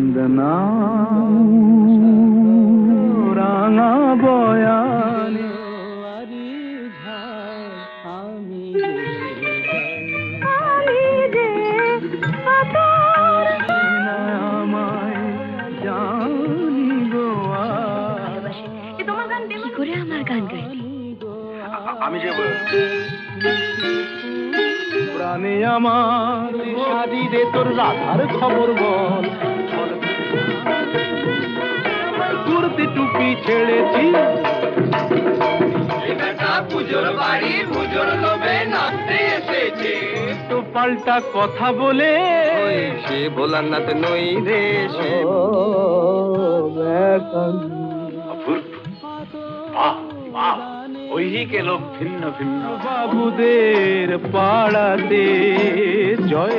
বন্দনা রাঙা বয়ানে আমি আমায় জানি গো তোমার গান কি করে আমার গান গাইলি? আমি যে প্রাণে আমার সাজি দে তোর রাধার খবর বল কুর্তি টুপি ছেড়েছি পুজোর বাড়ি পুজোর লোভে নাচতে এসেছে তো পাল্টা কথা বলে সে ভোলার নাতে নই রে সে ওই কে লোক ভিন্ন ভিন্ন বাবুদের পাড়াতে জয়